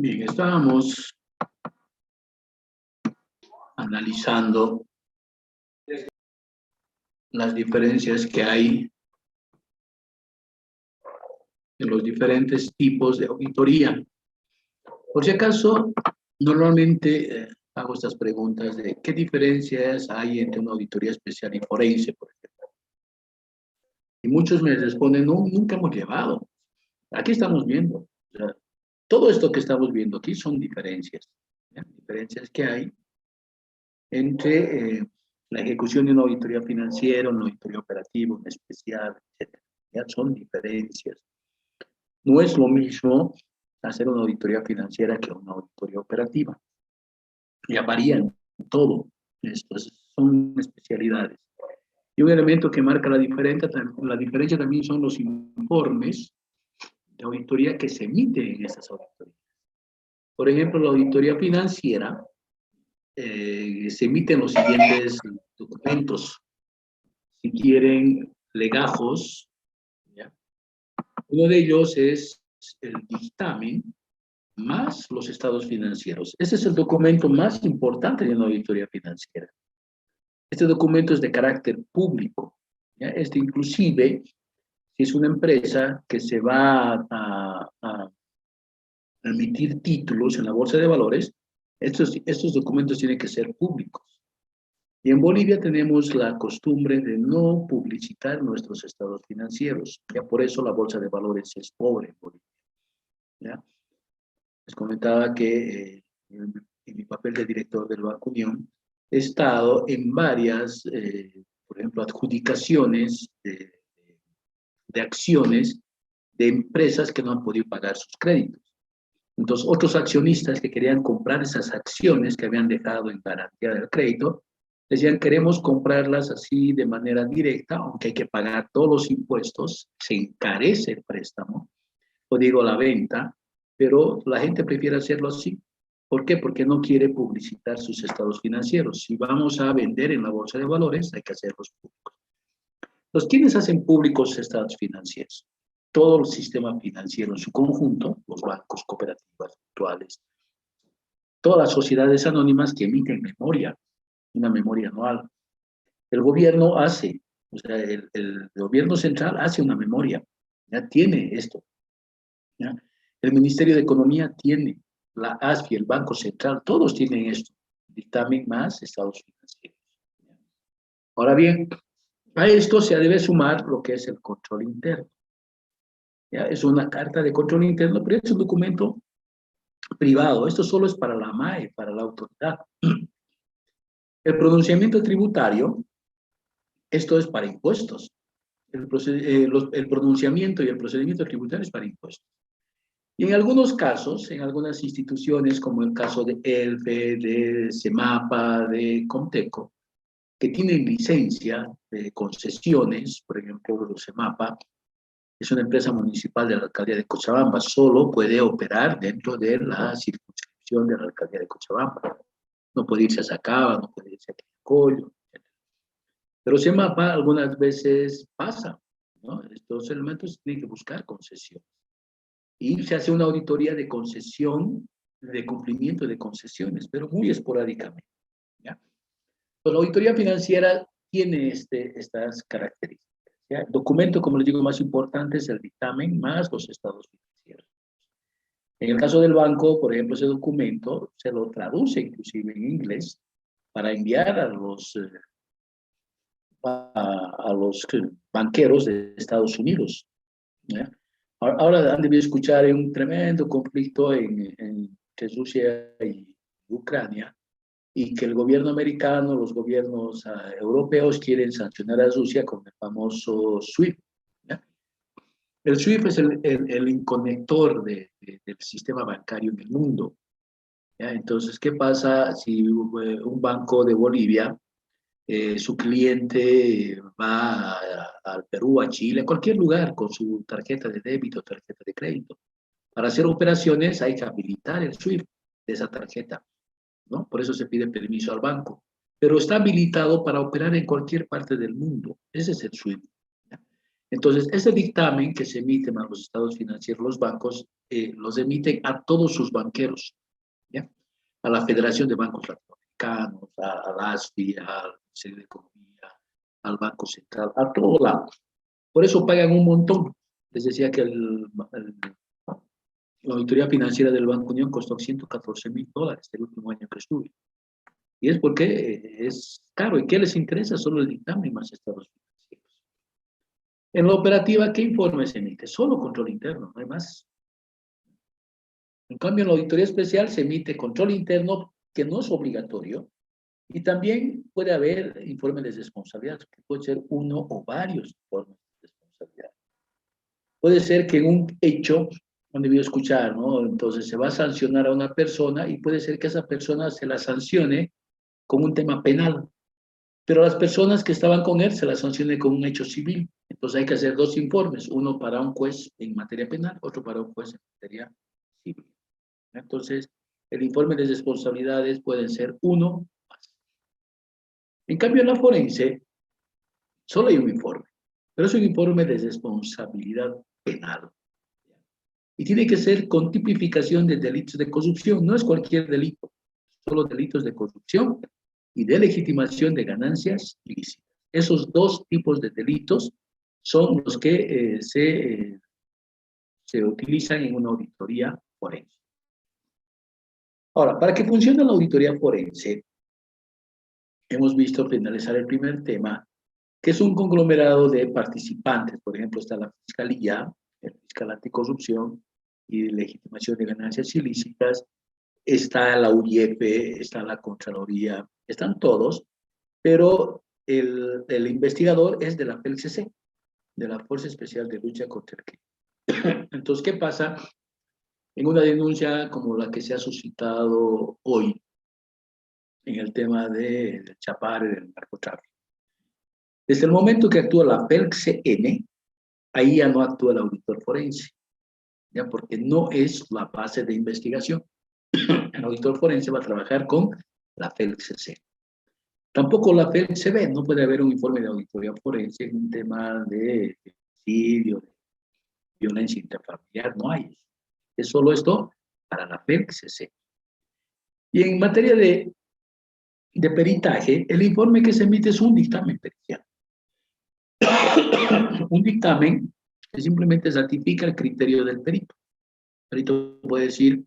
Bien, estábamos analizando las diferencias que hay en los diferentes tipos de auditoría. Por si acaso, normalmente hago estas preguntas de qué diferencias hay entre una auditoría especial y forense, por ejemplo. Y muchos me responden, no, nunca hemos llevado. Aquí estamos viendo. O sea, todo esto que estamos viendo aquí son diferencias. ¿Ya? Diferencias que hay entre la ejecución de una auditoría financiera, una auditoría operativa, una especial, etc. Ya son diferencias. No es lo mismo hacer una auditoría financiera que una auditoría operativa. Ya varían todo. Estos son especialidades. Y un elemento que marca la diferencia también son los informes de auditoría que se emiten en estas auditorías. Por ejemplo, la auditoría financiera se emiten los siguientes documentos. Si quieren legajos, ¿ya? Uno de ellos es el dictamen más los estados financieros. Ese es el documento más importante de una auditoría financiera. Este documento es de carácter público. ¿Ya? Este inclusive, si es una empresa que se va a emitir títulos en la bolsa de valores, estos documentos tienen que ser públicos. Y en Bolivia tenemos la costumbre de no publicitar nuestros estados financieros. Ya por eso la bolsa de valores es pobre en Bolivia. ¿Ya? Les comentaba que en mi papel de director del Banco Unión he estado en varias, por ejemplo, adjudicaciones de acciones de empresas que no han podido pagar sus créditos. Entonces, otros accionistas que querían comprar esas acciones que habían dejado en garantía del crédito, decían, queremos comprarlas así de manera directa, aunque hay que pagar todos los impuestos, se encarece el préstamo, o digo la venta, pero la gente prefiere hacerlo así. ¿Por qué? Porque no quiere publicitar sus estados financieros. Si vamos a vender en la bolsa de valores, hay que hacerlos públicos. Entonces, ¿quiénes hacen públicos estados financieros? Todo el sistema financiero en su conjunto, los bancos, cooperativas, mutuales, todas las sociedades anónimas que emiten memoria, una memoria anual. El gobierno hace, o sea, el gobierno central hace una memoria, ya tiene esto. ¿Ya? El Ministerio de Economía tiene, la ASFI, el Banco Central, todos tienen esto, dictamen más estados financieros. Ahora bien, a esto se debe sumar lo que es el control interno. ¿Ya? Es una carta de control interno, pero es un documento privado. Esto solo es para la MAE, para la autoridad. El pronunciamiento tributario, esto es para impuestos. El pronunciamiento y el procedimiento tributario es para impuestos. Y en algunos casos, en algunas instituciones, como el caso de ELFE, de CEMAPA, de Comteco, que tienen licencia de concesiones, por ejemplo, CEMAPA es una empresa municipal de la alcaldía de Cochabamba, solo puede operar dentro de la circunscripción de la alcaldía de Cochabamba. No puede irse a Sacaba, no puede irse a Quillacollo, etc. Pero CEMAPA algunas veces pasa, ¿no? Estos elementos tienen que buscar concesión. Y se hace una auditoría de concesión, de cumplimiento de concesiones, pero muy esporádicamente. ¿Ya? Pues la auditoría financiera tiene estas características. ¿Ya? El documento, como les digo, más importante es el dictamen más los estados financieros. En el caso del banco, por ejemplo, ese documento se lo traduce inclusive en inglés para enviar a los banqueros de Estados Unidos. ¿Ya? Ahora han debido escuchar un tremendo conflicto entre Rusia y Ucrania, y que el gobierno americano, los gobiernos europeos quieren sancionar a Rusia con el famoso SWIFT. ¿Ya? El SWIFT es el inconector del sistema bancario en el mundo. ¿Ya? Entonces, ¿qué pasa si un banco de Bolivia, su cliente va al Perú, a Chile, a cualquier lugar con su tarjeta de débito, tarjeta de crédito? Para hacer operaciones hay que habilitar el SWIFT de esa tarjeta, ¿no? Por eso se pide permiso al banco. Pero está habilitado para operar en cualquier parte del mundo. Ese es el SWIFT. ¿Ya? Entonces, ese dictamen que se emite a los estados financieros, los bancos, los emiten a todos sus banqueros, ¿ya? A la Federación de Bancos Latinoamericanos, a la ASFI, al Ministerio de Economía, al Banco Central, a todos lados. Por eso pagan un montón. Les decía que la auditoría financiera del Banco Unión costó $114,000 el último año que estuve. Y es porque es caro. ¿Y qué les interesa? Solo el dictamen más estados financieros. En la operativa, ¿qué informe se emite? Solo control interno, no hay más. En cambio, en la auditoría especial se emite control interno, que no es obligatorio, y también puede haber informes de responsabilidad, que puede ser uno o varios informes de responsabilidad. Puede ser que en un hecho, han debido escuchar, ¿no? Entonces se va a sancionar a una persona y puede ser que esa persona se la sancione con un tema penal, pero las personas que estaban con él se la sancione con un hecho civil. Entonces hay que hacer dos informes, uno para un juez en materia penal, otro para un juez en materia civil. Entonces, el informe de responsabilidades pueden ser uno más. En cambio, en la forense, solo hay un informe, pero es un informe de responsabilidad penal. Y tiene que ser con tipificación de delitos de corrupción. No es cualquier delito, solo delitos de corrupción y de legitimación de ganancias ilícitas. Esos dos tipos de delitos son los que se utilizan en una auditoría forense. Ahora, para que funcione la auditoría forense, hemos visto finalizar el primer tema, que es un conglomerado de participantes. Por ejemplo, está la Fiscalía, el Fiscal Anticorrupción y de Legitimación de Ganancias Ilícitas, está la UIEP, está la Contraloría, están todos, pero el investigador es de la FELCC, de la Fuerza Especial de Lucha contra el Crimen. Entonces, ¿qué pasa en una denuncia como la que se ha suscitado hoy en el tema del Chapare, del narcotráfico? Desde el momento que actúa la FELCN, ahí ya no actúa el auditor forense, ya, porque no es la base de investigación. El auditor forense va a trabajar con la FELCC. Tampoco la FELCB, no puede haber un informe de auditoría forense en un tema de femicidio, de violencia intrafamiliar, no hay. Es solo esto para la FELCC. Y en materia de peritaje, el informe que se emite es un dictamen pericial. Un dictamen que simplemente ratifica el criterio del perito. El perito puede decir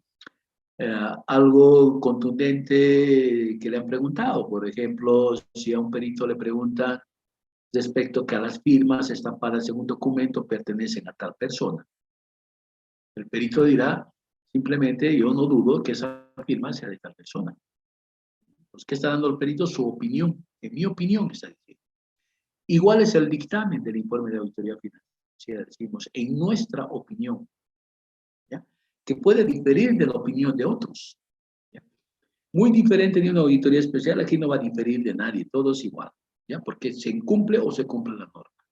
algo contundente que le han preguntado. Por ejemplo, si a un perito le preguntan respecto que a las firmas estampadas en un documento pertenecen a tal persona, el perito dirá simplemente: yo no dudo que esa firma sea de tal persona. Pues, ¿qué está dando el perito? Su opinión. En mi opinión está diciendo. Igual es el dictamen del informe de auditoría financiera, decimos, en nuestra opinión, ¿ya? Que puede diferir de la opinión de otros, ¿ya? Muy diferente de una auditoría especial, aquí no va a diferir de nadie, todo es igual, ¿ya? Porque se incumple o se cumple la norma.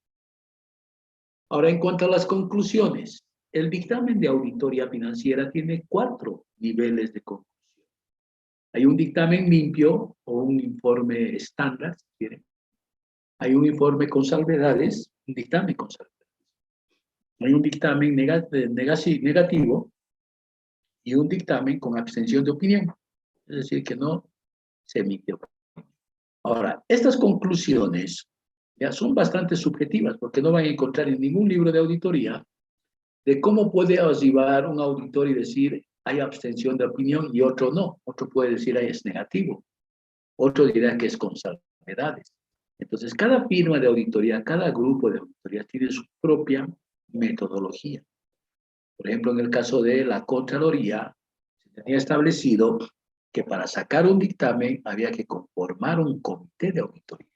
Ahora, en cuanto a las conclusiones, el dictamen de auditoría financiera tiene 4 niveles de conclusión. Hay un dictamen limpio o un informe estándar, si quieren. Hay un informe con salvedades, un dictamen con salvedades. Hay un dictamen negativo y un dictamen con abstención de opinión. Es decir, que no se emitió. Ahora, estas conclusiones ya son bastante subjetivas, porque no van a encontrar en ningún libro de auditoría de cómo puede arribar un auditor y decir hay abstención de opinión y otro no. Otro puede decir ahí es negativo. Otro dirá que es con salvedades. Entonces, cada firma de auditoría, cada grupo de auditoría tiene su propia metodología. Por ejemplo, en el caso de la Contraloría, se tenía establecido que para sacar un dictamen había que conformar un comité de auditoría.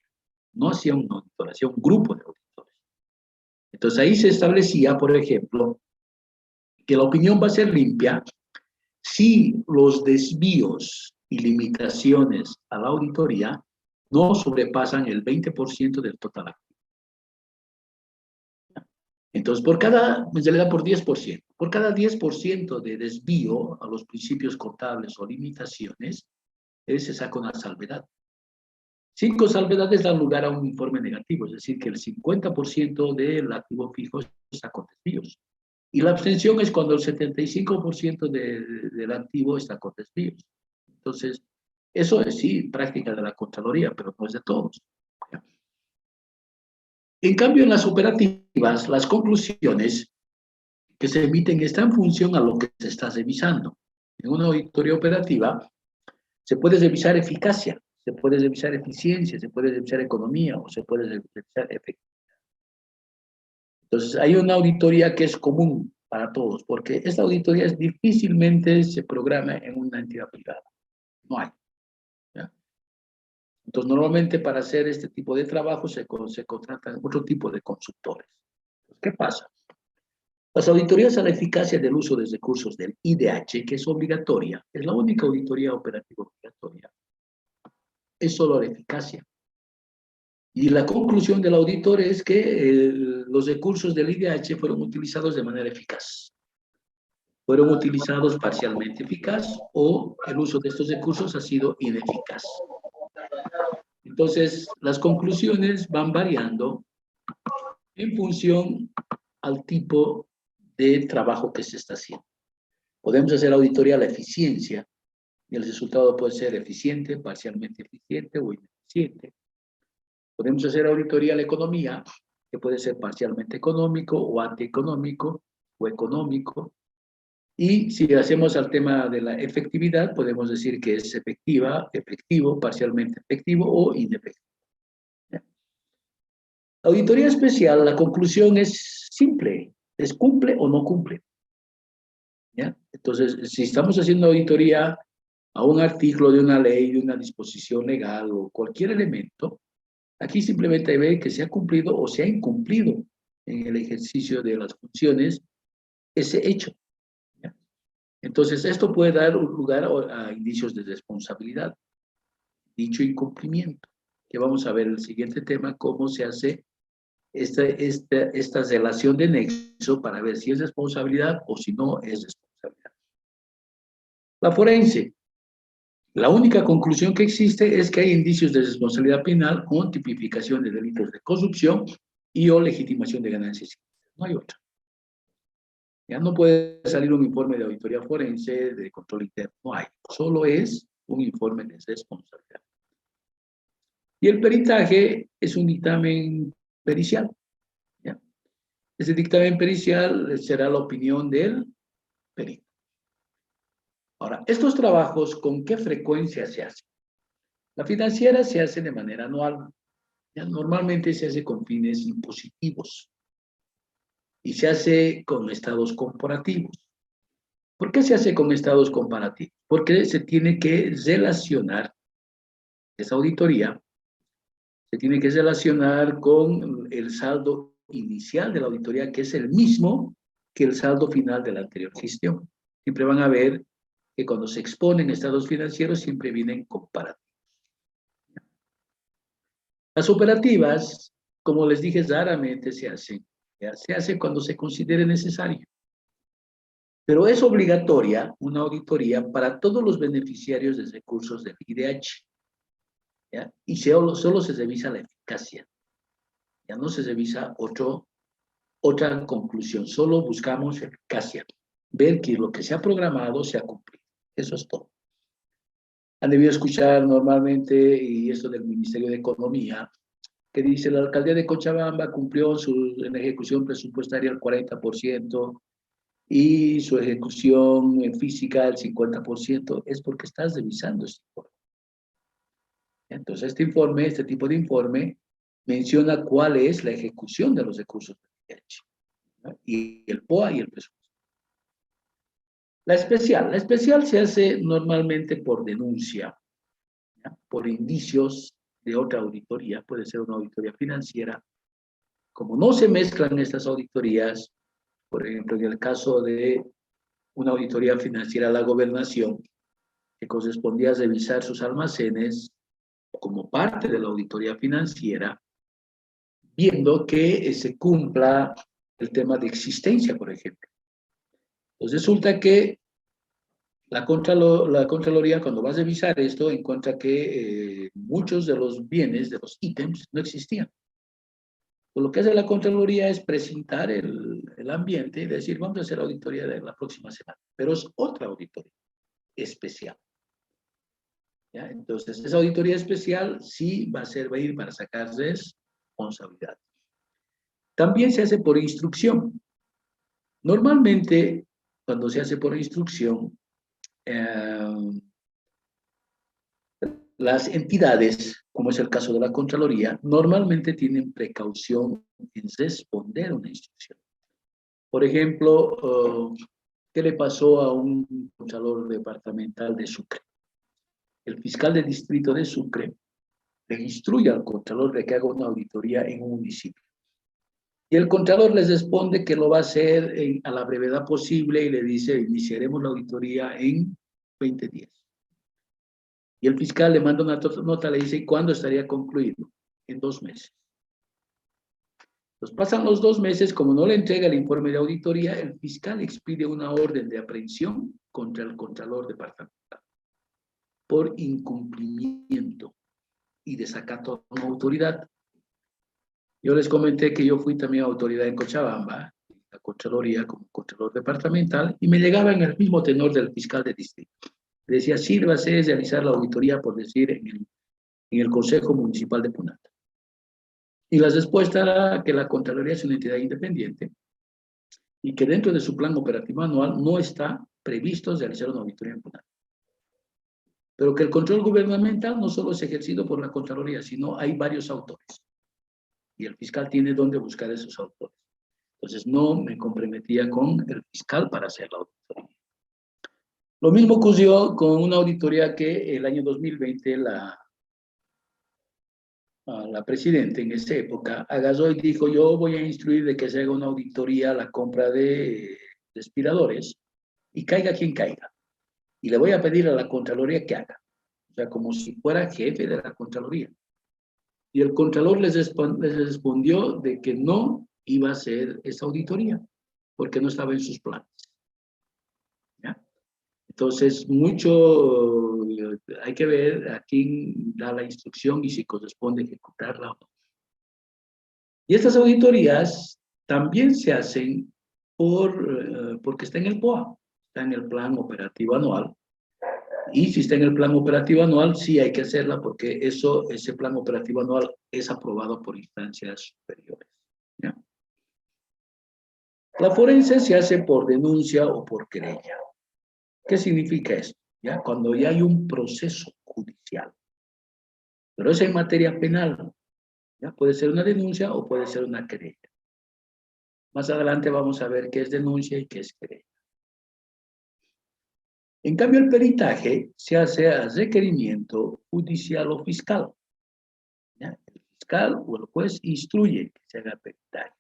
No hacía una auditoría, hacía un grupo de auditores. Entonces ahí se establecía, por ejemplo, que la opinión va a ser limpia si los desvíos y limitaciones a la auditoría no sobrepasan el 20% del total activo. Entonces, se le da por 10%. Por cada 10% de desvío a los principios contables o limitaciones, se saca una salvedad. 5 salvedades dan lugar a un informe negativo, es decir, que el 50% del activo fijo está con desvíos. Y la abstención es cuando el 75% del activo está con desvíos. Entonces, eso es sí práctica de la Contraloría, pero no es de todos. En cambio, en las operativas, las conclusiones que se emiten están en función a lo que se está revisando. En una auditoría operativa se puede revisar eficacia, se puede revisar eficiencia, se puede revisar economía o se puede revisar efectividad. Entonces, hay una auditoría que es común para todos, porque esta auditoría difícilmente se programa en una entidad privada. No hay. ¿Ya? Entonces, normalmente para hacer este tipo de trabajo se contratan otro tipo de consultores. ¿Qué pasa? Las auditorías a la eficacia del uso de recursos del IDH, que es obligatoria, es la única auditoría operativa obligatoria, es solo la eficacia. Y la conclusión del auditor es que los recursos del IDH fueron utilizados de manera eficaz. Fueron utilizados parcialmente eficaz o el uso de estos recursos ha sido ineficaz. Entonces, las conclusiones van variando en función al tipo de trabajo que se está haciendo. Podemos hacer auditoría a la eficiencia y el resultado puede ser eficiente, parcialmente eficiente o ineficiente. Podemos hacer auditoría a la economía, que puede ser parcialmente económico o antieconómico o económico. Y si hacemos al tema de la efectividad, podemos decir que es efectiva, efectivo, parcialmente efectivo o inefectivo. ¿Ya? Auditoría especial, la conclusión es simple, es cumple o no cumple. ¿Ya? Entonces, si estamos haciendo auditoría a un artículo de una ley, de una disposición legal o cualquier elemento, aquí simplemente ve que se ha cumplido o se ha incumplido en el ejercicio de las funciones ese hecho. ¿Ya? Entonces, esto puede dar lugar a indicios de responsabilidad, dicho incumplimiento, que vamos a ver en el siguiente tema, cómo se hace esta relación de nexo para ver si es responsabilidad o si no es responsabilidad. La forense. La única conclusión que existe es que hay indicios de responsabilidad penal con tipificación de delitos de corrupción y o legitimación de ganancias. No hay otra. Ya no puede salir un informe de auditoría forense, de control interno, no hay. Solo es un informe de responsabilidad. Y el peritaje es un dictamen pericial. ¿Ya? Ese dictamen pericial será la opinión del perito. Ahora, estos trabajos, ¿con qué frecuencia se hacen? La financiera se hace de manera anual. ¿Ya? Normalmente se hace con fines impositivos y se hace con estados comparativos. ¿Por qué se hace con estados comparativos? Porque se tiene que relacionar esa auditoría, se tiene que relacionar con el saldo inicial de la auditoría, que es el mismo que el saldo final de la anterior gestión. Siempre van a ver que cuando se exponen estados financieros siempre vienen comparativos. Las operativas, como les dije, raramente se hacen. ¿Ya? Se hace cuando se considere necesario. Pero es obligatoria una auditoría para todos los beneficiarios de recursos del IDH. ¿Ya? Y solo se revisa la eficacia. Ya no se revisa otra conclusión. Solo buscamos eficacia. Ver que lo que se ha programado se ha cumplido. Eso es todo. Han debido escuchar normalmente, y esto del Ministerio de Economía, que dice la alcaldía de Cochabamba cumplió en la ejecución presupuestaria el 40% y su ejecución física el 50%, es porque estás revisando este informe. Entonces, este tipo de informe, menciona cuál es la ejecución de los recursos del IDH, ¿no? Y el POA y el presupuesto. La especial se hace normalmente por denuncia, ¿ya? Por indicios de otra auditoría, puede ser una auditoría financiera. Como no se mezclan estas auditorías, por ejemplo, en el caso de una auditoría financiera a la gobernación, que correspondía a revisar sus almacenes como parte de la auditoría financiera, viendo que se cumpla el tema de existencia, por ejemplo. Entonces resulta que La Contraloría, cuando va a revisar esto, encuentra que muchos de los bienes, de los ítems, no existían. Pues lo que hace la Contraloría es presentar el ambiente y decir, vamos a hacer auditoría de la próxima semana. Pero es otra auditoría especial. ¿Ya? Entonces, esa auditoría especial sí va a ir para sacar responsabilidad. También se hace por instrucción. Normalmente, cuando se hace por instrucción, las entidades, como es el caso de la Contraloría, normalmente tienen precaución en responder a una instrucción. Por ejemplo, ¿qué le pasó a un contralor departamental de Sucre? El fiscal de distrito de Sucre le instruye al contralor de que haga una auditoría en un municipio. Y el contralor les responde que lo va a hacer a la brevedad posible y le dice, iniciaremos la auditoría en 20 días. Y el fiscal le manda una nota, le dice, ¿cuándo estaría concluido? En 2 meses. Entonces pasan los 2 meses, como no le entrega el informe de auditoría, el fiscal expide una orden de aprehensión contra el contralor departamental por incumplimiento y desacato a una autoridad. Yo les comenté que yo fui también autoridad en Cochabamba, la Contraloría como Contralor departamental, y me llegaba en el mismo tenor del fiscal de distrito. Decía, sírvase realizar la auditoría, por decir, en el Consejo Municipal de Punata. Y la respuesta era que la Contraloría es una entidad independiente y que dentro de su plan operativo anual no está previsto realizar una auditoría en Punata. Pero que el control gubernamental no solo es ejercido por la Contraloría, sino hay varios autores. Y el fiscal tiene dónde buscar esos autores. Entonces no me comprometía con el fiscal para hacer la auditoría. Lo mismo ocurrió con una auditoría que el año 2020 la presidenta en esa época agarró y dijo, yo voy a instruir de que se haga una auditoría a la compra de respiradores y caiga quien caiga. Y le voy a pedir a la Contraloría que haga. O sea, como si fuera jefe de la Contraloría. Y el Contralor les respondió de que no iba a hacer esa auditoría, porque no estaba en sus planes. ¿Ya? Entonces, hay que ver a quién da la instrucción y si corresponde ejecutarla o no. Y estas auditorías también se hacen porque está en el POA, está en el Plan Operativo Anual. Y si está en el Plan Operativo Anual, sí hay que hacerla porque ese Plan Operativo Anual es aprobado por instancias superiores. ¿Ya? La forense se hace por denuncia o por querella. ¿Qué significa esto? ¿Ya? Cuando ya hay un proceso judicial. Pero es en materia penal. ¿Ya? Puede ser una denuncia o puede ser una querella. Más adelante vamos a ver qué es denuncia y qué es querella. En cambio, el peritaje se hace a requerimiento judicial o fiscal. ¿Ya? El fiscal o el juez instruye que se haga peritaje.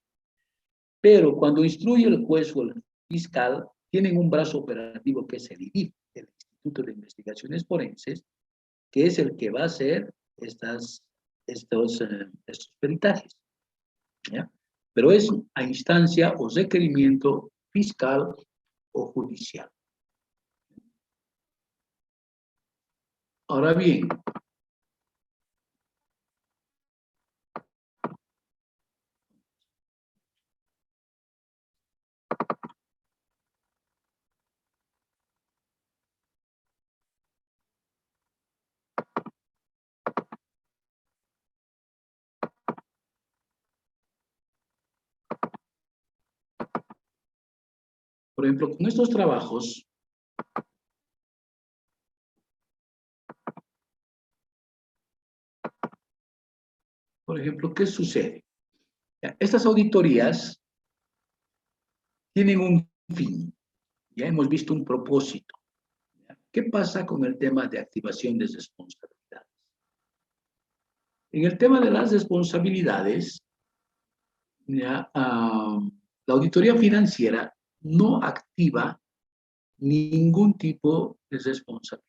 Pero cuando instruye el juez o el fiscal, tienen un brazo operativo que es el IDIF, el Instituto de Investigaciones Forenses, que es el que va a hacer estos peritajes. ¿Ya? Pero es a instancia o requerimiento fiscal o judicial. Ahora bien, por ejemplo, con estos trabajos, por ejemplo, ¿qué sucede? Estas auditorías tienen un fin, ya hemos visto un propósito. ¿Qué pasa con el tema de activación de responsabilidades? En el tema de las responsabilidades, la auditoría financiera no activa ningún tipo de responsabilidad.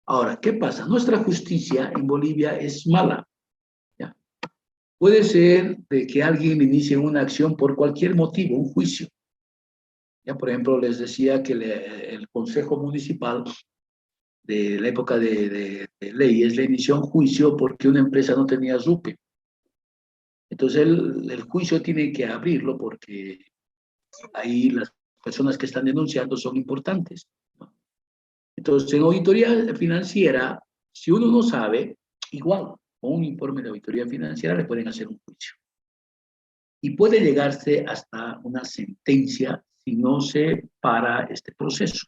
Ahora, ¿qué pasa? Nuestra justicia en Bolivia es mala. ¿Ya? Puede ser de que alguien inicie una acción por cualquier motivo, un juicio. Ya, por ejemplo, les decía que el Consejo Municipal de la época de leyes le inició un juicio porque una empresa no tenía RUPE. Entonces el juicio tiene que abrirlo porque ahí las personas que están denunciando son importantes, ¿no? Entonces, en auditoría financiera, si uno no sabe, igual, con un informe de auditoría financiera le pueden hacer un juicio. Y puede llegarse hasta una sentencia si no se para este proceso.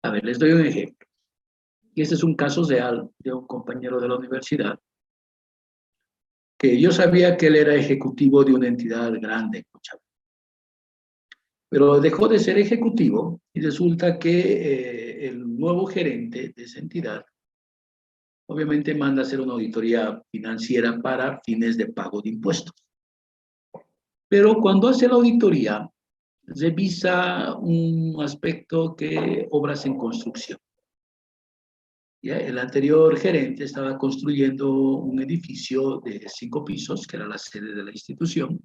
A ver, les doy un ejemplo. Y este es un caso real de un compañero de la universidad, que yo sabía que él era ejecutivo de una entidad grande en Cochabamba. Pero dejó de ser ejecutivo y resulta que el nuevo gerente de esa entidad obviamente manda a hacer una auditoría financiera para fines de pago de impuestos. Pero cuando hace la auditoría, revisa un aspecto que obras en construcción. ¿Ya? El anterior gerente estaba construyendo un edificio de 5 pisos, que era la sede de la institución,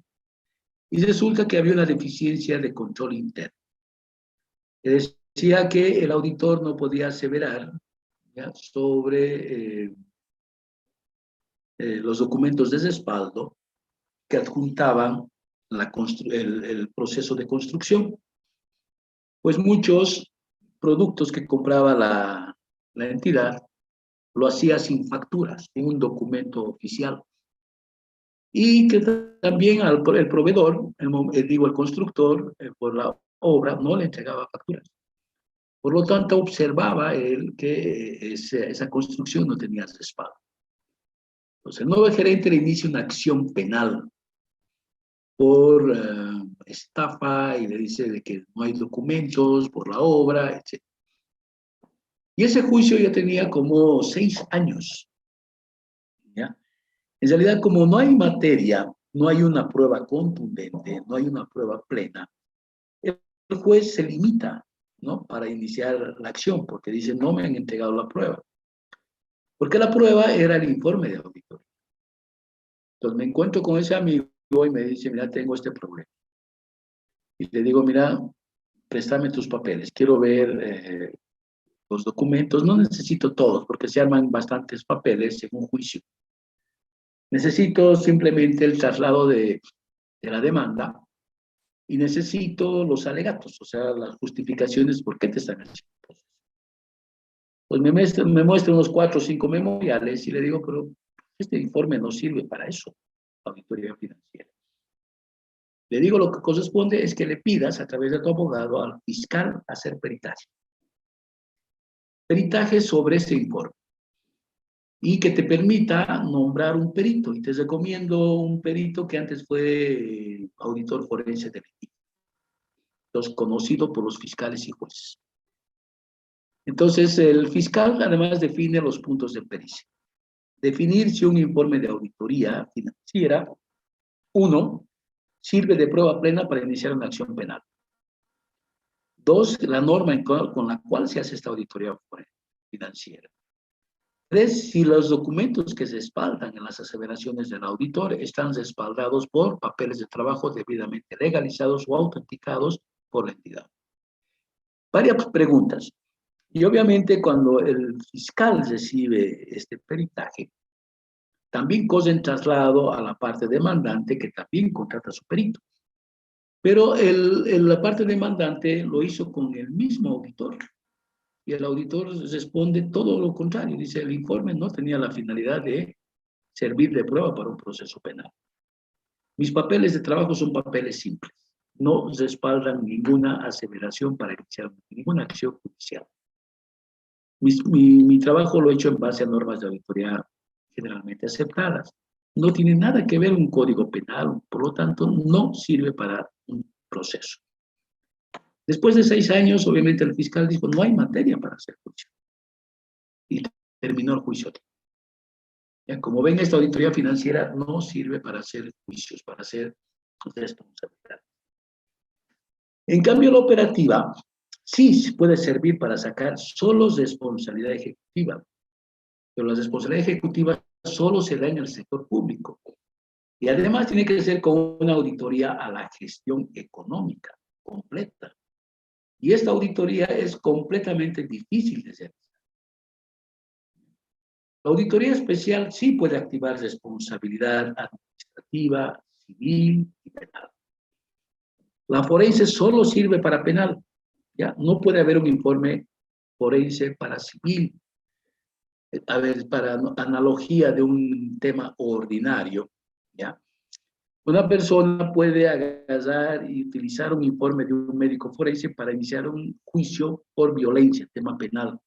y resulta que había una deficiencia de control interno. Decía que el auditor no podía aseverar, ¿ya?, sobre los documentos de respaldo que adjuntaban el proceso de construcción. Pues muchos productos que compraba la entidad lo hacía sin facturas, sin un documento oficial. Y que también el proveedor, el constructor, por la obra, no le entregaba facturas. Por lo tanto, observaba él que esa construcción no tenía respaldo. Entonces, el nuevo gerente le inicia una acción penal por estafa y le dice de que no hay documentos por la obra, etc. Y ese juicio ya tenía como 6 años, ¿ya? En realidad, como no hay materia, no hay una prueba contundente, no hay una prueba plena, el juez se limita, ¿no?, para iniciar la acción, porque dice, no me han entregado la prueba. Porque la prueba era el informe de auditoría. Entonces me encuentro con ese amigo y me dice, mira, tengo este problema. Y le digo, mira, préstame tus papeles, quiero ver los documentos, no necesito todos, porque se arman bastantes papeles en un juicio. Necesito simplemente el traslado de la demanda y necesito los alegatos, o sea, las justificaciones por qué te están haciendo. Pues me muestra unos 4 o 5 memoriales y le digo, pero este informe no sirve para eso, auditoría financiera. Le digo, lo que corresponde es que le pidas a través de tu abogado al fiscal hacer peritaje. Peritaje sobre ese informe. Y que te permita nombrar un perito. Y te recomiendo un perito que antes fue auditor forense del equipo. Entonces, conocido por los fiscales y jueces. Entonces, el fiscal además define los puntos de pericia. Definir si un informe de auditoría financiera, 1, sirve de prueba plena para iniciar una acción penal. 2, la norma con la cual se hace esta auditoría financiera. 3, si los documentos que se respaldan en las aseveraciones del auditor están respaldados por papeles de trabajo debidamente legalizados o autenticados por la entidad. Varias preguntas. Y obviamente cuando el fiscal recibe este peritaje, también cosa en traslado a la parte demandante que también contrata a su perito. Pero la parte demandante lo hizo con el mismo auditor. Y el auditor responde todo lo contrario. Dice, el informe no tenía la finalidad de servir de prueba para un proceso penal. Mis papeles de trabajo son papeles simples. No respaldan ninguna aseveración para iniciar ninguna acción judicial. Mi trabajo lo he hecho en base a normas de auditoría generalmente aceptadas. No tiene nada que ver un código penal, por lo tanto, no sirve para un proceso. Después de 6 años, obviamente el fiscal dijo, no hay materia para hacer juicio. Y terminó el juicio. Ya, como ven, esta auditoría financiera no sirve para hacer juicios, para hacer responsabilidades. En cambio, la operativa sí puede servir para sacar solo responsabilidad ejecutiva, pero la responsabilidad ejecutiva solo se da en el sector público. Y además tiene que ser con una auditoría a la gestión económica. completa. Y esta auditoría es completamente difícil de hacer. La auditoría especial sí puede activar responsabilidad administrativa, civil y penal. La forense solo sirve para penal, ¿ya? No puede haber un informe forense para civil. A ver, para analogía de un tema ordinario, ¿ya? Una persona puede agarrar y utilizar un informe de un médico forense para iniciar un juicio por violencia, tema penal.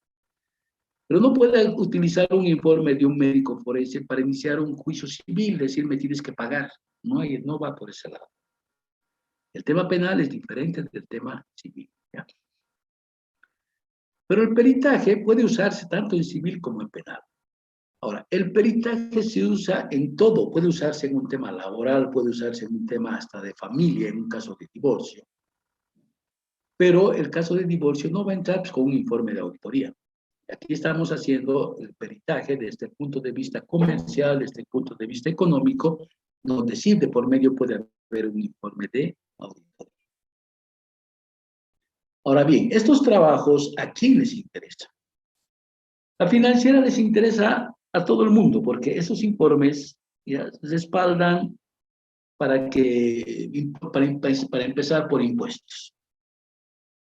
Pero no puede utilizar un informe de un médico forense para iniciar un juicio civil, decir, me tienes que pagar. No va por ese lado. El tema penal es diferente del tema civil, ¿ya? Pero el peritaje puede usarse tanto en civil como en penal. Ahora, el peritaje se usa en todo, puede usarse en un tema laboral, puede usarse en un tema hasta de familia, en un caso de divorcio. Pero el caso de divorcio no va a entrar pues, con un informe de auditoría. Aquí estamos haciendo el peritaje desde el punto de vista comercial, desde el punto de vista económico, donde sí de por medio puede haber un informe de auditoría. Ahora bien, estos trabajos, ¿a quién les interesa? La financiera les interesa a todo el mundo, porque esos informes ya respaldan para empezar por impuestos.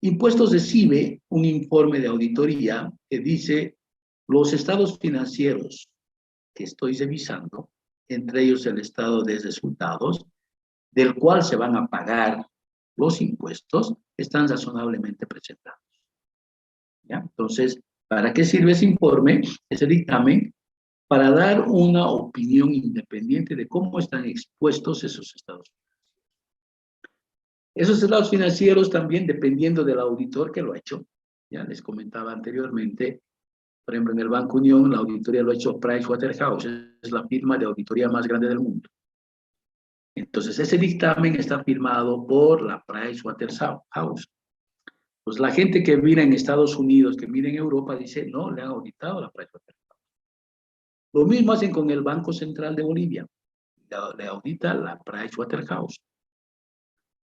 Impuestos recibe un informe de auditoría que dice los estados financieros que estoy revisando, entre ellos el estado de resultados, del cual se van a pagar los impuestos, están razonablemente presentados. ¿Ya? Entonces, ¿para qué sirve ese informe, ese dictamen? Para dar una opinión independiente de cómo están expuestos esos estados financieros. Esos estados financieros también, dependiendo del auditor que lo ha hecho, ya les comentaba anteriormente, por ejemplo, en el Banco Unión, la auditoría lo ha hecho Pricewaterhouse, es la firma de auditoría más grande del mundo. Entonces, ese dictamen está firmado por la Pricewaterhouse. Pues la gente que mira en Estados Unidos, que mira en Europa, dice, no, le han auditado a la Pricewaterhouse. Lo mismo hacen con el Banco Central de Bolivia. Le audita la Pricewaterhouse.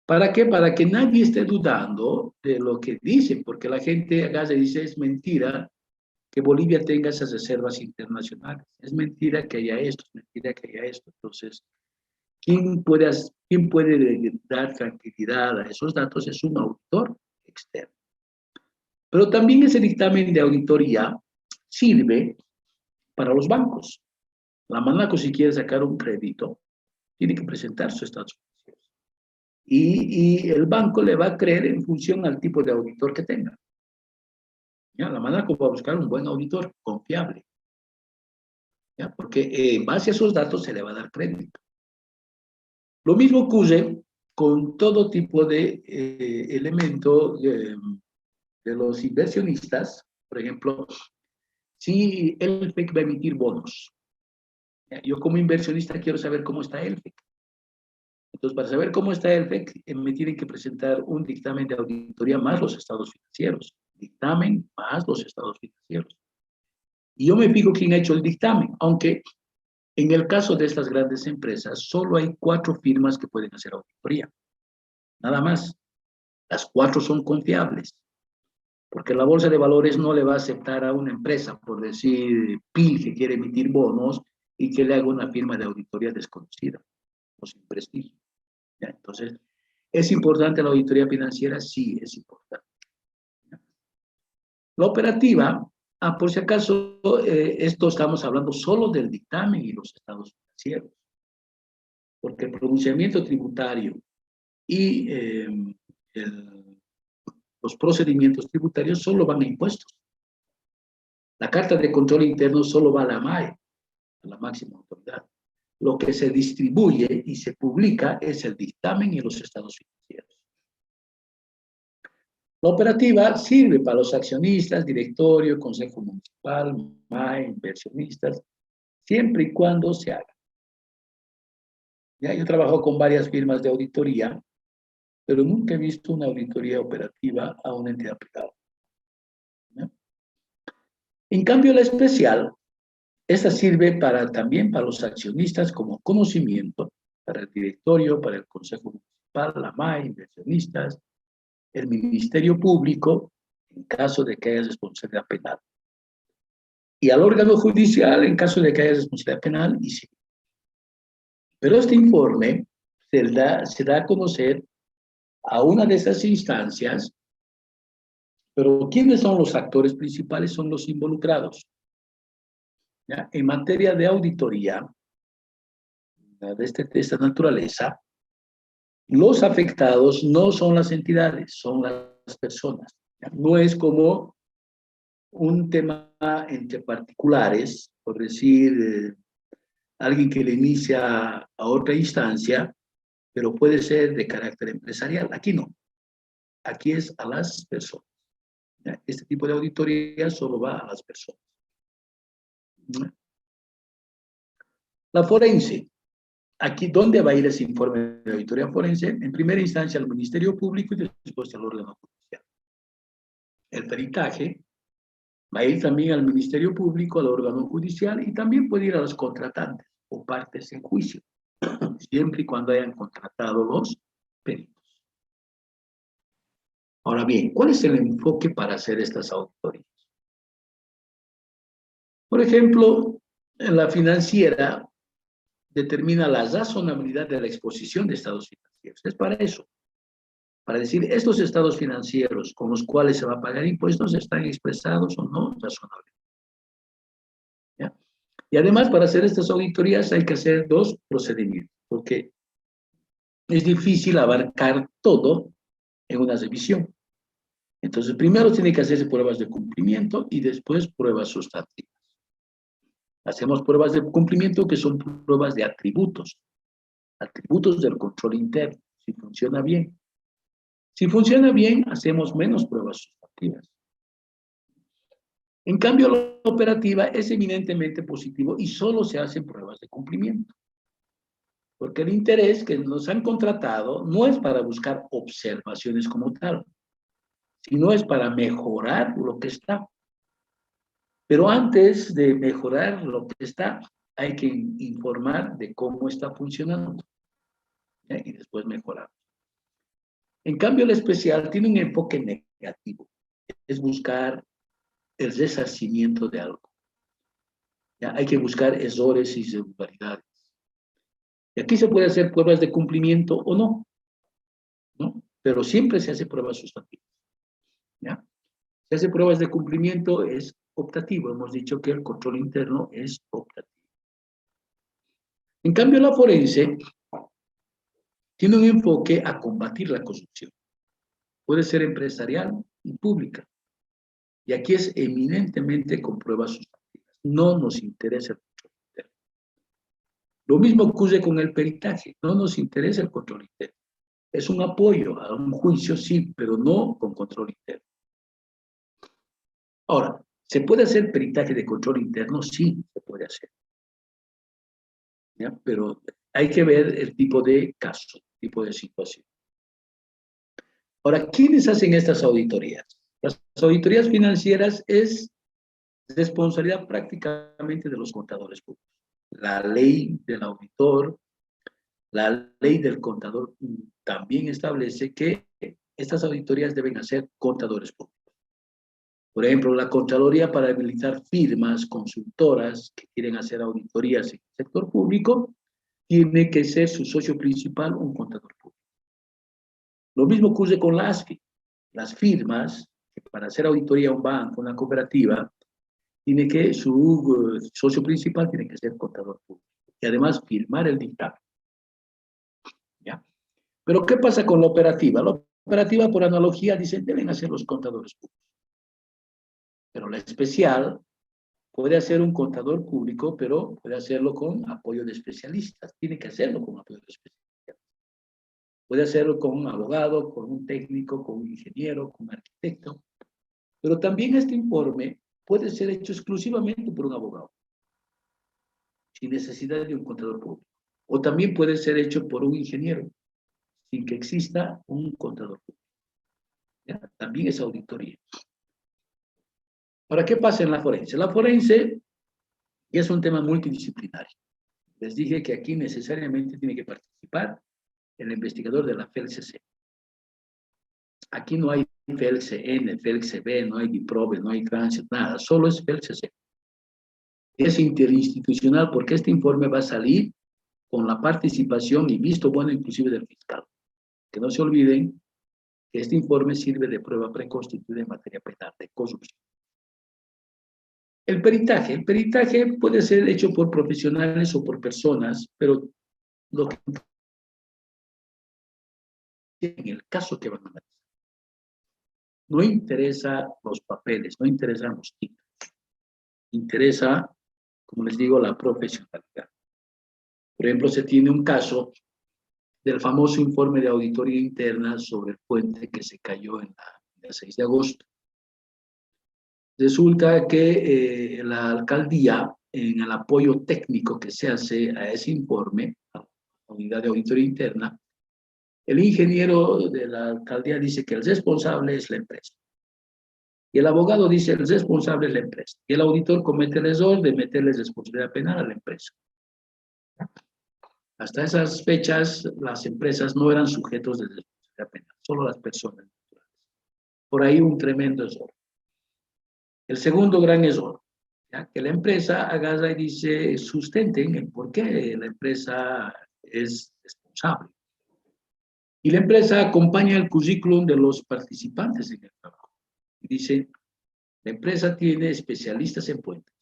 ¿Para qué? Para que nadie esté dudando de lo que dicen, porque la gente acá se dice, es mentira que Bolivia tenga esas reservas internacionales. Es mentira que haya esto, es mentira que haya esto. Entonces, ¿quién puede dar tranquilidad a esos datos? Es un auditor externo. Pero también ese dictamen de auditoría sirve para los bancos. La Manaco, si quiere sacar un crédito, tiene que presentar su estatus financiero. Y el banco le va a creer en función al tipo de auditor que tenga. ¿Ya? La Manaco va a buscar un buen auditor, confiable. ¿Ya? Porque en base a esos datos se le va a dar crédito. Lo mismo ocurre con todo tipo de elementos de los inversionistas. Por ejemplo, si el FEC va a emitir bonos, yo como inversionista quiero saber cómo está el FEC. Entonces, para saber cómo está el FEC, me tienen que presentar un dictamen de auditoría más los estados financieros. Dictamen más los estados financieros. Y yo me fijo quién ha hecho el dictamen, aunque en el caso de estas grandes empresas, solo hay 4 firmas que pueden hacer auditoría. Nada más. Las 4 son confiables. Porque la bolsa de valores no le va a aceptar a una empresa, por decir PIL, que quiere emitir bonos y que le haga una firma de auditoría desconocida o sin prestigio. ¿Ya? Entonces, ¿es importante la auditoría financiera? Sí, es importante. ¿Ya? La operativa, por si acaso, esto estamos hablando solo del dictamen y los estados financieros. Porque el pronunciamiento tributario y los procedimientos tributarios solo van a impuestos. La carta de control interno solo va a la MAE, a la máxima autoridad. Lo que se distribuye y se publica es el dictamen y los estados financieros. La operativa sirve para los accionistas, directorio, consejo municipal, MAE, inversionistas, siempre y cuando se haga. Ya, yo trabajo con varias firmas de auditoría, pero nunca he visto una auditoría operativa a una entidad privada. ¿Ya? En cambio, la especial, esta sirve también para los accionistas como conocimiento, para el directorio, para el consejo municipal, la MAE, inversionistas, el Ministerio Público en caso de que haya responsabilidad penal, y al órgano judicial en caso de que haya responsabilidad penal y civil. Pero este informe se da a conocer a una de esas instancias, pero ¿quiénes son los actores principales? Son los involucrados. ¿Ya? En materia de auditoría de esta naturaleza, los afectados no son las entidades, son las personas. ¿Ya? No es como un tema entre particulares, por decir, alguien que le inicia a otra instancia, pero puede ser de carácter empresarial. Aquí no. Aquí es a las personas. ¿Ya? Este tipo de auditoría solo va a las personas. ¿Ya? La forense. Aquí, ¿dónde va a ir ese informe de auditoría forense? En primera instancia al Ministerio Público y después al órgano judicial. El peritaje va a ir también al Ministerio Público, al órgano judicial y también puede ir a los contratantes o partes en juicio, siempre y cuando hayan contratado los peritos. Ahora bien, ¿cuál es el enfoque para hacer estas auditorías? Por ejemplo, en la financiera determina la razonabilidad de la exposición de estados financieros. Es para eso, para decir, estos estados financieros con los cuales se va a pagar impuestos están expresados o no razonablemente. ¿Ya? Y además, para hacer estas auditorías hay que hacer dos procedimientos, porque es difícil abarcar todo en una revisión. Entonces, primero tiene que hacerse pruebas de cumplimiento y después pruebas sustantivas. Hacemos pruebas de cumplimiento que son pruebas de atributos del control interno, si funciona bien. Si funciona bien, hacemos menos pruebas sustantivas. En cambio, la operativa es eminentemente positivo y solo se hacen pruebas de cumplimiento. Porque el interés que nos han contratado no es para buscar observaciones como tal, sino es para mejorar lo que está. Pero antes de mejorar lo que está, hay que informar de cómo está funcionando, ¿eh? Y después mejorar. En cambio, el especial tiene un enfoque negativo, es buscar el resarcimiento de algo. ¿Ya? Hay que buscar errores y irregularidades. Y aquí se puede hacer pruebas de cumplimiento o no, ¿no? Pero siempre se hace pruebas sustantivas. ¿Ya? Se hace pruebas de cumplimiento, es optativo. Hemos dicho que el control interno es optativo. En cambio, la forense tiene un enfoque a combatir la corrupción. Puede ser empresarial y pública. Y aquí es eminentemente con pruebas sustantivas. No nos interesa el control interno. Lo mismo ocurre con el peritaje. No nos interesa el control interno. Es un apoyo a un juicio, sí, pero no con control interno. Ahora, ¿se puede hacer peritaje de control interno? Sí, se puede hacer. ¿Ya? Pero hay que ver el tipo de caso, tipo de situación. Ahora, ¿quiénes hacen estas auditorías? Las auditorías financieras es responsabilidad prácticamente de los contadores públicos. La ley del auditor, la ley del contador también establece que estas auditorías deben hacer contadores públicos. Por ejemplo, la Contraloría para habilitar firmas consultoras que quieren hacer auditorías en el sector público, tiene que ser su socio principal un contador público. Lo mismo ocurre con la ASFI. Las firmas, que para hacer auditoría a un banco, una cooperativa, tiene que su socio principal tiene que ser contador público. Y además firmar el dictamen. ¿Ya? Pero ¿qué pasa con la operativa? La operativa, por analogía, dicen, deben hacer los contadores públicos. Pero la especial puede hacer un contador público, pero puede hacerlo con apoyo de especialistas. Tiene que hacerlo con apoyo de especialistas. Puede hacerlo con un abogado, con un técnico, con un ingeniero, con un arquitecto. Pero también este informe puede ser hecho exclusivamente por un abogado, sin necesidad de un contador público. O también puede ser hecho por un ingeniero, sin que exista un contador público. ¿Ya? También es auditoría. Ahora, ¿qué pasa en la forense? La forense es un tema multidisciplinario. Les dije que aquí necesariamente tiene que participar el investigador de la FELCC. Aquí no hay FELCN, FELCB, no hay DIPROVE, no hay Transit, nada, solo es FELCC. Es interinstitucional porque este informe va a salir con la participación y visto bueno inclusive del fiscal. Que no se olviden que este informe sirve de prueba preconstituida en materia penal de corrupción. El peritaje puede ser hecho por profesionales o por personas, pero lo que en el caso que van a analizar, no interesa los papeles, no interesan los títulos, interesa, como les digo, la profesionalidad. Por ejemplo, se tiene un caso del famoso informe de auditoría interna sobre el puente que se cayó en el 6 de agosto. Resulta que la alcaldía, en el apoyo técnico que se hace a ese informe, a la unidad de auditoría interna, el ingeniero de la alcaldía dice que el responsable es la empresa. Y el abogado dice el responsable es la empresa. Y el auditor comete el error de meterle responsabilidad penal a la empresa. Hasta esas fechas, las empresas no eran sujetos de responsabilidad penal, solo las personas naturales. Por ahí un tremendo error. El segundo gran error, ¿ya? Que la empresa agarra y dice, sustenten el por qué la empresa es responsable. Y la empresa acompaña el currículum de los participantes en el trabajo. Y dice, la empresa tiene especialistas en puentes.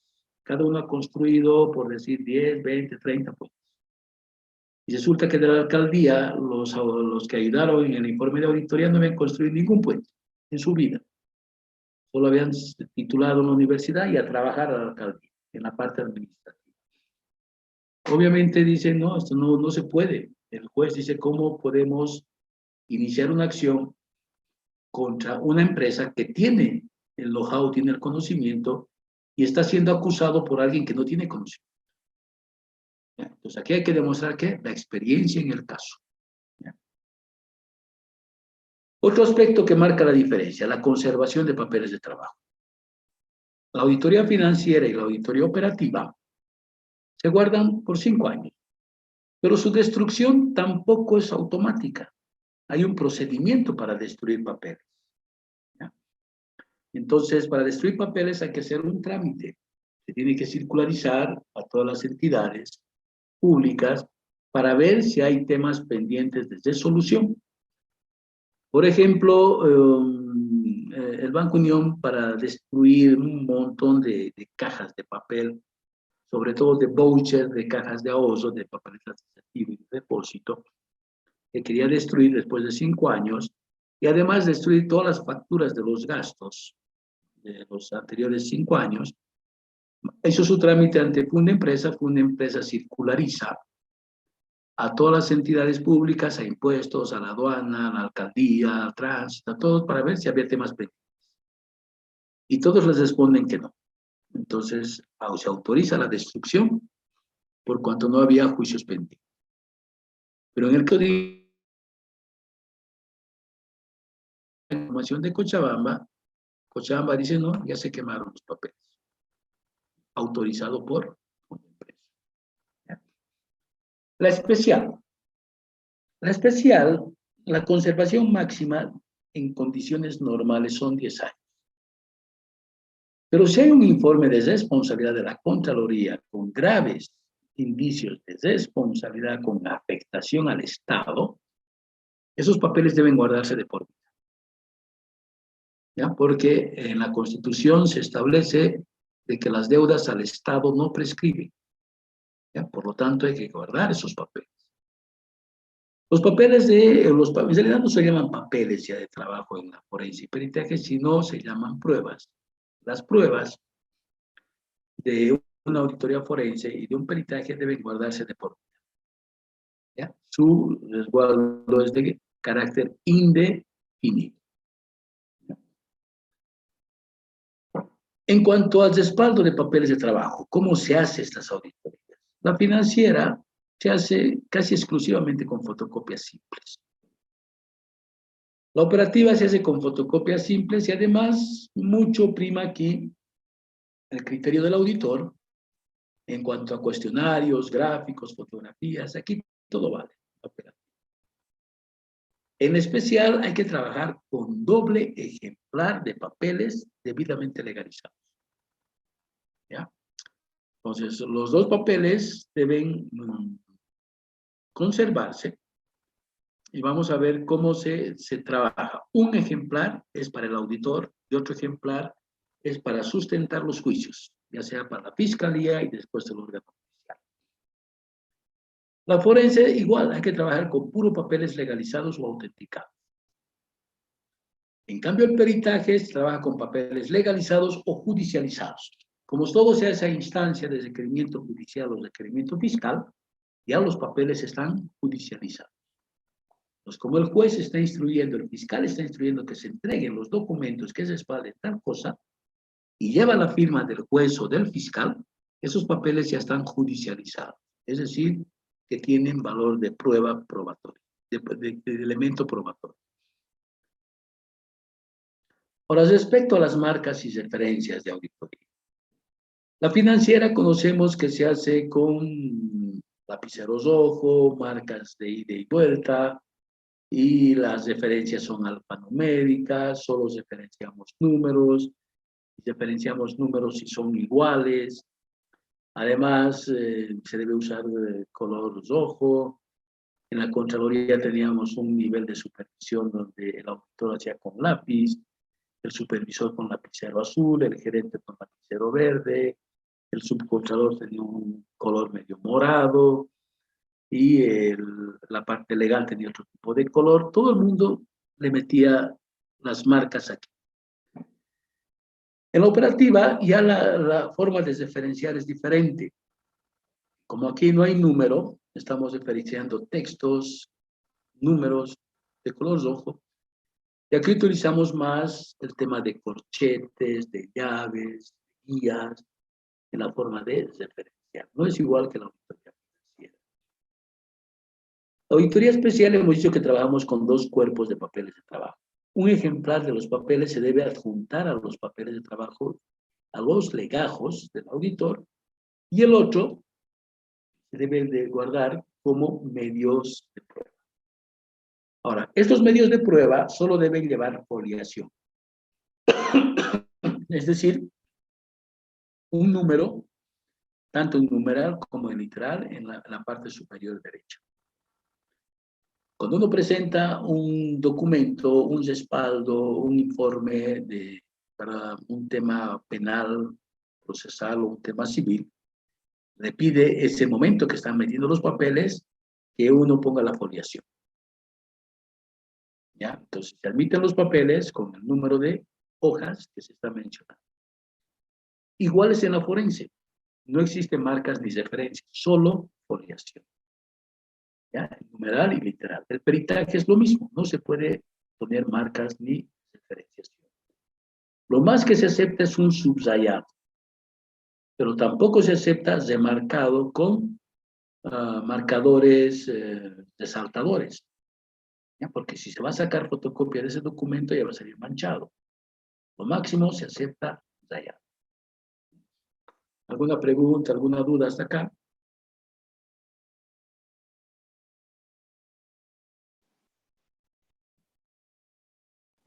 Cada uno ha construido, por decir, 10, 20, 30 puentes. Y resulta que de la alcaldía, los que ayudaron en el informe de auditoría no habían construido ningún puente en su vida. Solo habían titulado en la universidad y a trabajar a la alcaldía, en la parte administrativa. Obviamente dicen, no, esto no se puede. El juez dice, ¿cómo podemos iniciar una acción contra una empresa que tiene el know-how, tiene el conocimiento y está siendo acusado por alguien que no tiene conocimiento? Entonces aquí hay que demostrar que la experiencia en el caso. Otro aspecto que marca la diferencia, la conservación de papeles de trabajo. La auditoría financiera y la auditoría operativa se guardan por 5 años, pero su destrucción tampoco es automática. Hay un procedimiento para destruir papeles. Entonces, para destruir papeles hay que hacer un trámite. Se tiene que circularizar a todas las entidades públicas para ver si hay temas pendientes de resolución. Por ejemplo, el Banco Unión, para destruir un montón de cajas de papel, sobre todo de vouchers, de cajas de ahorro, de papeles administrativos y de depósito, que quería destruir después de 5 años, y además destruir todas las facturas de los gastos de los anteriores 5 años, hizo su trámite ante Fundempresa circulariza a todas las entidades públicas, a impuestos, a la aduana, a la alcaldía, al tránsito, a todos, para ver si había temas pendientes. Y todos les responden que no. Entonces, se autoriza la destrucción por cuanto no había juicios pendientes. Pero en el código de información de Cochabamba dice, no, ya se quemaron los papeles. Autorizado por una empresa. La especial. La especial, la conservación máxima en condiciones normales son 10 años. Pero si hay un informe de responsabilidad de la Contraloría con graves indicios de responsabilidad con afectación al Estado, esos papeles deben guardarse de por vida. ¿Ya? Porque en la Constitución se establece de que las deudas al Estado no prescriben. ¿Ya? Por lo tanto, hay que guardar esos papeles. Los papeles en realidad no se llaman papeles ya de trabajo en la forense y peritaje, sino se llaman pruebas. Las pruebas de una auditoría forense y de un peritaje deben guardarse de por vida. ¿Ya? Su resguardo es de carácter indefinido. En cuanto al respaldo de papeles de trabajo, ¿cómo se hace estas auditorías? La financiera se hace casi exclusivamente con fotocopias simples. La operativa se hace con fotocopias simples y además mucho prima aquí el criterio del auditor en cuanto a cuestionarios, gráficos, fotografías. Aquí todo vale. En especial, hay que trabajar con doble ejemplar de papeles debidamente legalizados. ¿Ya? Entonces, los dos papeles deben conservarse y vamos a ver cómo se trabaja. Un ejemplar es para el auditor y otro ejemplar es para sustentar los juicios, ya sea para la fiscalía y después el órgano judicial. La forense, igual, hay que trabajar con puros papeles legalizados o autenticados. En cambio, el peritaje se trabaja con papeles legalizados o judicializados. Como todo sea esa instancia de requerimiento judicial o requerimiento fiscal, ya los papeles están judicializados. Pues como el juez está instruyendo, el fiscal está instruyendo que se entreguen los documentos que respalden tal cosa y lleva la firma del juez o del fiscal, esos papeles ya están judicializados. Es decir, que tienen valor de prueba probatoria, de elemento probatorio. Ahora, respecto a las marcas y referencias de auditoría. La financiera conocemos que se hace con lapiceros rojo, marcas de ida y vuelta, y las referencias son alfanuméricas, solo referenciamos números si son iguales. Además, se debe usar color rojo. En la Contraloría teníamos un nivel de supervisión donde el auditor hacía con lápiz, el supervisor con lapicero azul, el gerente con lapicero verde, el subcontralor tenía un color medio morado, y la parte legal tenía otro tipo de color. Todo el mundo le metía las marcas aquí. En la operativa ya la forma de referenciar es diferente. Como aquí no hay número, estamos referenciando textos, números de color rojo. Y aquí utilizamos más el tema de corchetes, de llaves, guías, en la forma de referenciar. No es igual que la auditoría financiera. La auditoría especial hemos dicho que trabajamos con dos cuerpos de papeles de trabajo. Un ejemplar de los papeles se debe adjuntar a los papeles de trabajo, a los legajos del auditor, y el otro se debe de guardar como medios de prueba. Ahora, estos medios de prueba solo deben llevar foliación. Es decir, un número, tanto en numeral como en literal, en la parte superior derecha. Cuando uno presenta un documento, un respaldo, un informe para un tema penal, procesal o un tema civil, le pide ese momento que están metiendo los papeles que uno ponga la foliación. ¿Ya? Entonces, se admiten los papeles con el número de hojas que se está mencionando. Igual es en la forense. No existen marcas ni referencias, solo foliación. ¿Ya? Numeral y literal. El peritaje es lo mismo, no se puede poner marcas ni referencias. Lo más que se acepta es un subrayado, pero tampoco se acepta remarcado con marcadores resaltadores. ¿Ya? Porque si se va a sacar fotocopia de ese documento ya va a salir manchado. Lo máximo se acepta rayado. ¿Alguna pregunta, alguna duda hasta acá?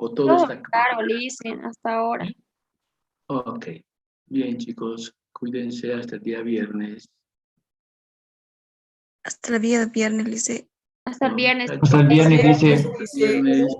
¿O todo está claro, Licen, hasta ahora. Ok. Bien, chicos. Cuídense hasta el día viernes. Hasta el día viernes, Lice. Hasta el viernes. Hasta el viernes, dice. Viernes.